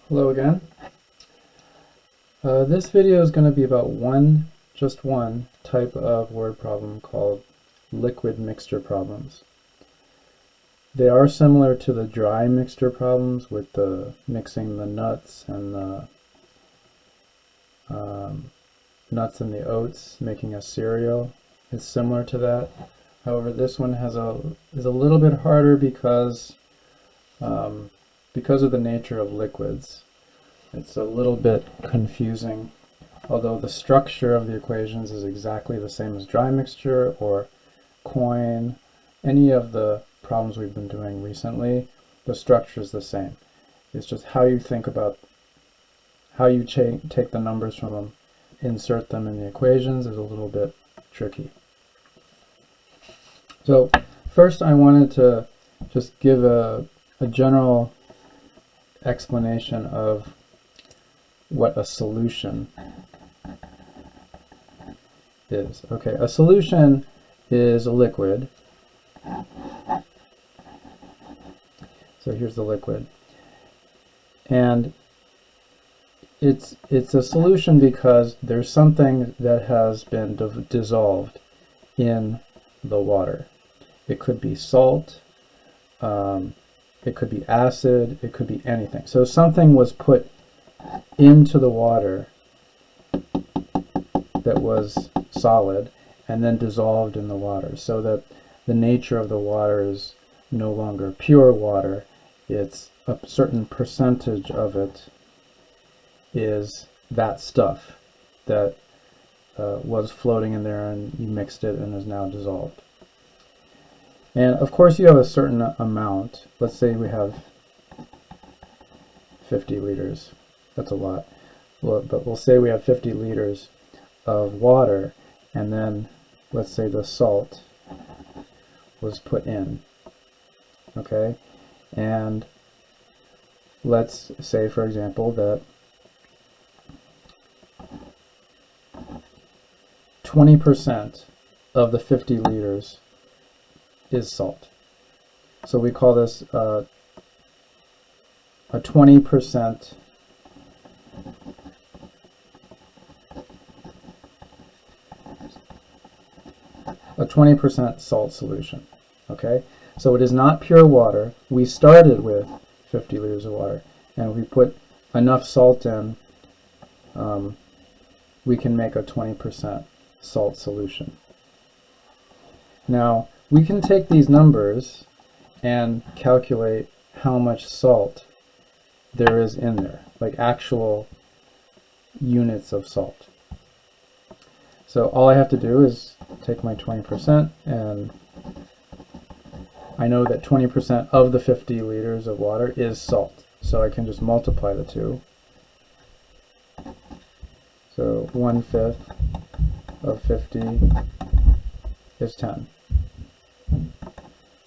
Hello again. This video is going to be about just one type of word problem called liquid mixture problems. They are similar to the dry mixture problems with the mixing the nuts and the oats, making a cereal. It's similar to that. However, this one is a little bit harder because of the nature of liquids. It's a little bit confusing, although the structure of the equations is exactly the same as dry mixture or coin. Any of the problems we've been doing recently, the structure is the same. It's just how you think about how you take the numbers from them, insert them in the equations is a little bit tricky. So first I wanted to just give a general explanation of what a solution is. Okay, a solution is a liquid. So here's the liquid. And it's a solution because there's something that has been dissolved in the water. It could be salt, it could be acid, it could be anything. So something was put into the water that was solid and then dissolved in the water, so that the nature of the water is no longer pure water. It's a certain percentage of it is that stuff that was floating in there, and you mixed it and is now dissolved. And of course you have a certain amount. Let's say we have 50 liters. That's a lot. Well, but we'll say we have 50 liters of water, and then let's say the salt was put in. Okay? And let's say, for example, that 20% of the 50 liters is salt. So we call this a 20% salt solution. Okay, so it is not pure water. We started with 50 liters of water, and if we put enough salt in, we can make a 20% salt solution. Now we can take these numbers and calculate how much salt there is in there, like actual units of salt. So all I have to do is take my 20%, and I know that 20% of the 50 liters of water is salt. So I can just multiply the two. So 1/5 of 50 is 10.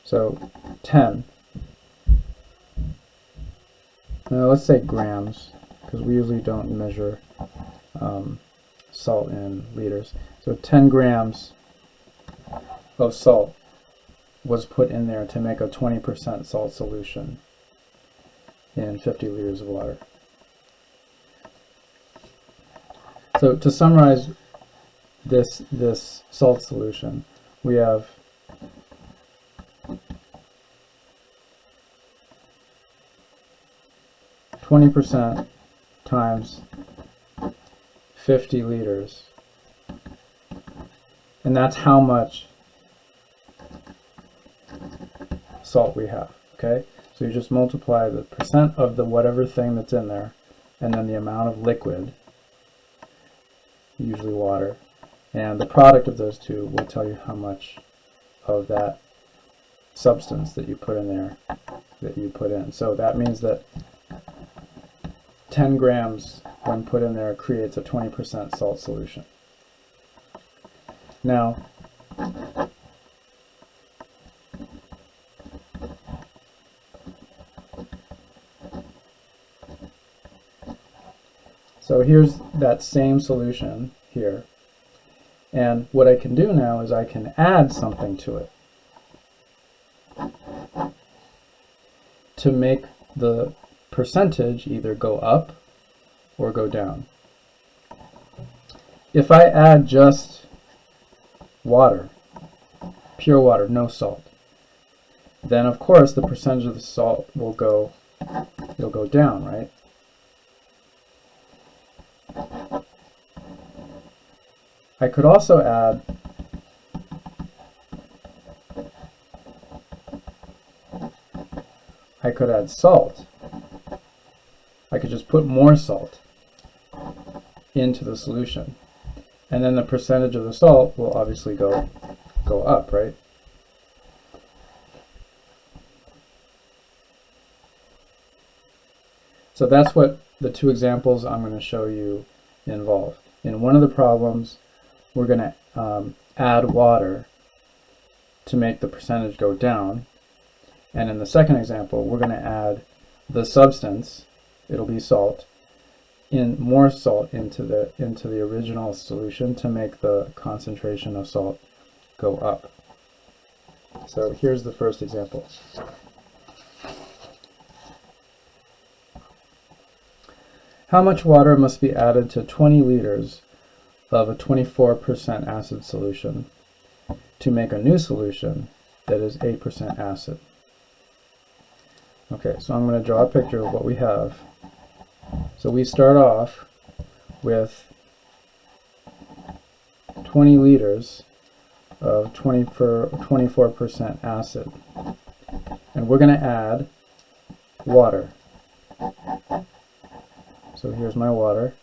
So 10. Now let's say grams, because we usually don't measure salt in liters. So 10 grams of salt was put in there to make a 20% salt solution in 50 liters of water. So to summarize this salt solution, we have 20% times 50 liters, and that's how much salt we have. Okay, so you just multiply the percent of the whatever thing that's in there, and then the amount of liquid, usually water, and the product of those two will tell you how much of that substance that you put in there that you put in. So that means that 10 grams when put in there creates a 20% salt solution. Now so here's that same solution here, and what I can do now is I can add something to it to make the percentage either go up or go down. If I add just water, pure water, no salt, then of course the percentage of the salt will go, it'll go down, right? I could also add salt. I could just put more salt into the solution, and then the percentage of the salt will obviously go up, right? So that's what the two examples I'm going to show you involve. In one of the problems, we're going to add water to make the percentage go down. And in the second example, we're going to add the substance, it'll be salt, more salt into the original solution to make the concentration of salt go up. So here's the first example. How much water must be added to 20 liters of a 24% acid solution to make a new solution that is 8% acid? Okay, so I'm going to draw a picture of what we have. So we start off with 20 liters of 24% acid. And we're going to add water. So here's my water.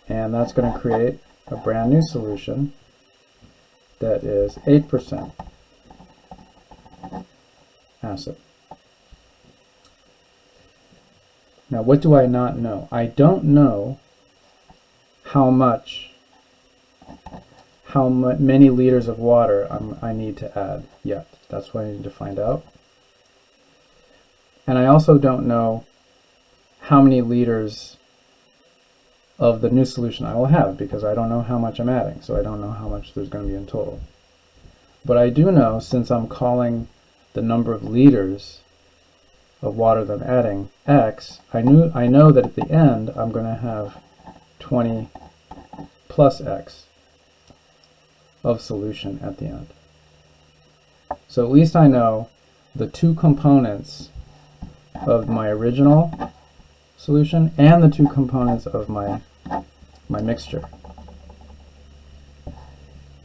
And that's going to create a brand new solution that is 8% acid. Now, what do I not know? I don't know how many liters of water I need to add yet. That's what I need to find out. And I also don't know how many liters of the new solution I will have, because I don't know how much I'm adding, so I don't know how much there's going to be in total. But I do know, since I'm calling the number of liters of water that I'm adding x, I know that at the end I'm going to have 20 plus x of solution at the end. So at least I know the two components of my original solution and the two components of my mixture.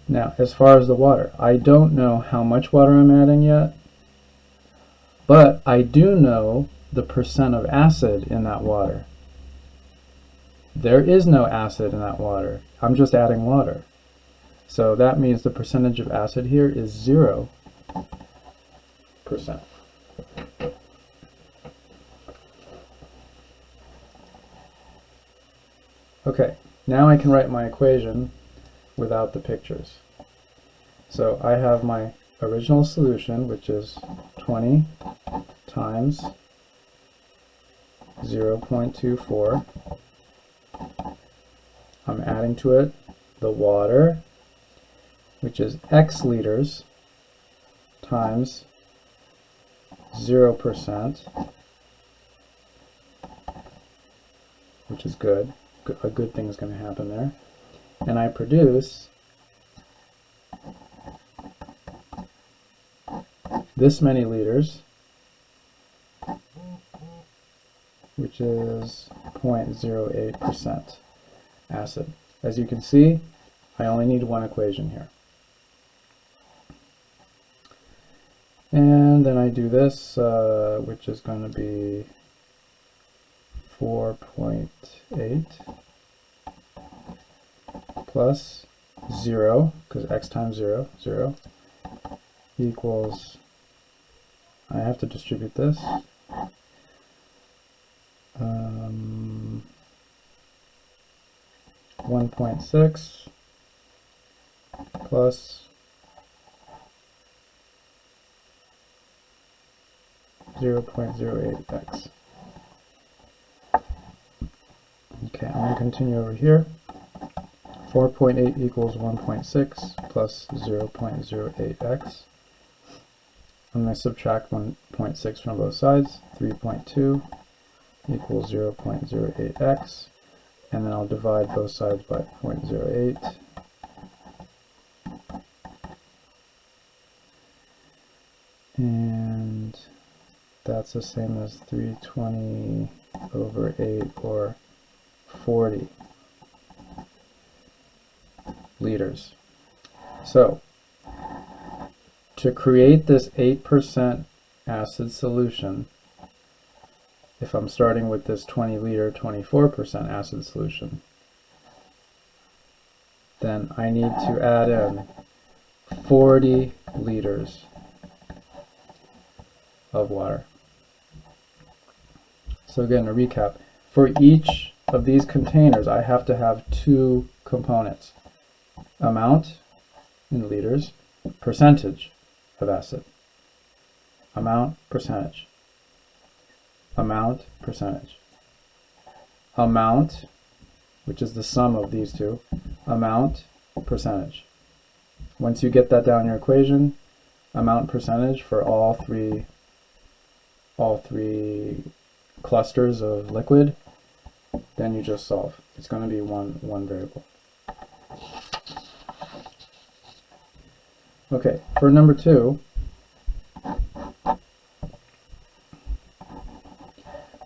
Now, as far as the water, I don't know how much water I'm adding yet, but I do know the percent of acid in that water. There is no acid in that water. I'm just adding water. So that means the percentage of acid here is 0%. Okay, now I can write my equation without the pictures. So I have my original solution, which is 20 times 0.24. I'm adding to it the water, which is x liters times 0%, which is good. A good thing is going to happen there. And I produce this many liters, which is 0.08% acid. As you can see, I only need one equation here. And then I do this, which is going to be 4.8 plus 0, because x times 0, 0, equals, I have to distribute this, 1.6 plus 0.08x. Okay, I'm going to continue over here. 4.8 equals 1.6 plus 0.08x. I'm going to subtract 1.6 from both sides. 3.2 equals 0.08x, and then I'll divide both sides by 0.08. And that's the same as 320 over 8, or 40 liters. So, to create this 8% acid solution, if I'm starting with this 20 liter, 24% acid solution, then I need to add in 40 liters of water. So again, to recap, for each of these containers, I have to have two components: amount in liters, percentage of acid. Amount, percentage. Amount, percentage. Amount, which is the sum of these two. Amount, percentage. Once you get that down in your equation, amount, percentage for all three clusters of liquid, then you just solve. It's going to be one variable. Okay, for number 2,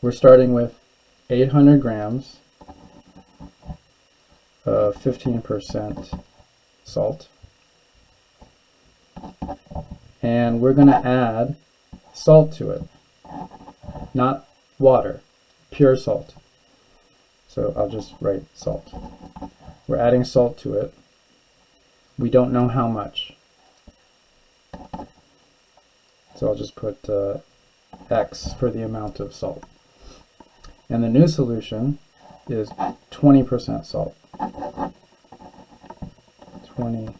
we're starting with 800 grams of 15% salt, and we're going to add salt to it, not water, pure salt. So I'll just write salt. We're adding salt to it. We don't know how much, so I'll just put X for the amount of salt. And the new solution is 20% salt. 20%.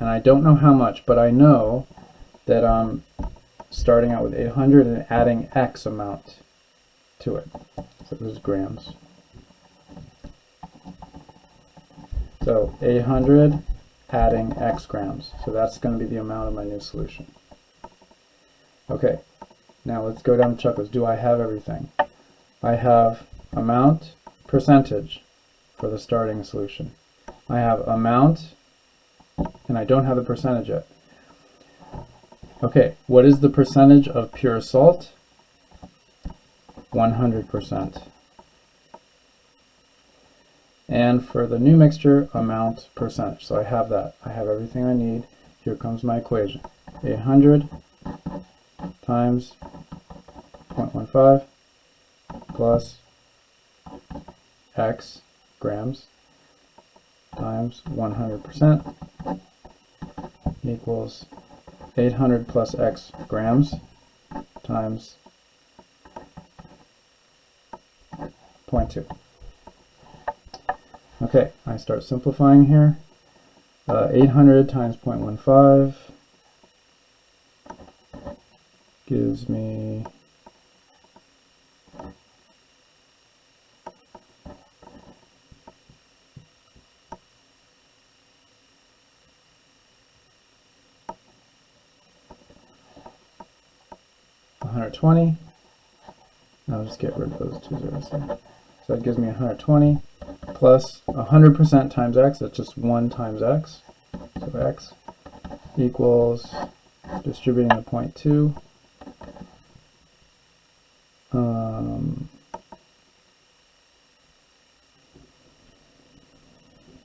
And I don't know how much, but I know that I'm starting out with 800 and adding X amount to it. So this is grams. So 800 adding X grams. So that's going to be the amount of my new solution. Okay, now let's go down the checklist. Do I have everything? I have amount, percentage for the starting solution. I have amount, and I don't have the percentage yet. Okay, what is the percentage of pure salt? 100%. And for the new mixture, amount, percentage. So I have that. I have everything I need. Here comes my equation. 800 times 0.15 plus X grams times 100% equals 800 plus X grams times 0.2. Okay, I start simplifying here. 800 times 0.15 gives me 120. I'll just get rid of those two zeros here. So that gives me 120 plus 100% times X, that's just 1 times X. So X equals, distributing the 0.2,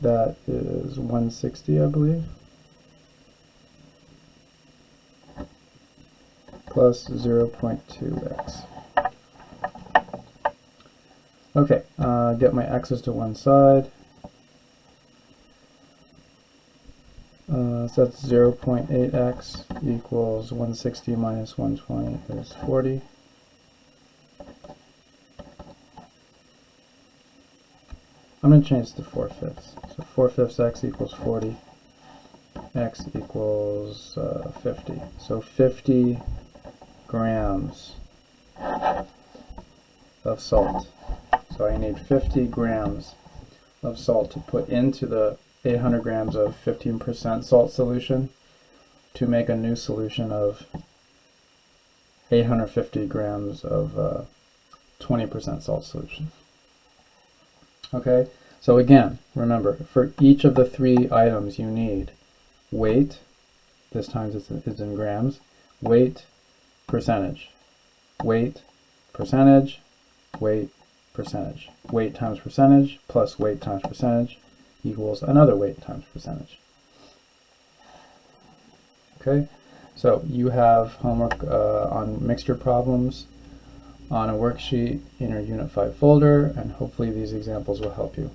that is 160, I believe, plus 0.2x. Okay, get my x's to one side. So that's 0.8x equals 160 minus 120 is 40. I'm going to change to 4/5. So 4/5 x equals 40. X equals 50. So 50 grams of salt. So I need 50 grams of salt to put into the 800 grams of 15% salt solution. to make a new solution of 850 grams of 20% salt solution. Okay, so again, remember, for each of the 3 items you need weight, this time it's in grams, weight, percentage, weight, percentage, weight, percentage. Weight times percentage plus weight times percentage equals another weight times percentage. Okay, so you have homework on mixture problems on a worksheet in your Unit 5 folder, and hopefully these examples will help you.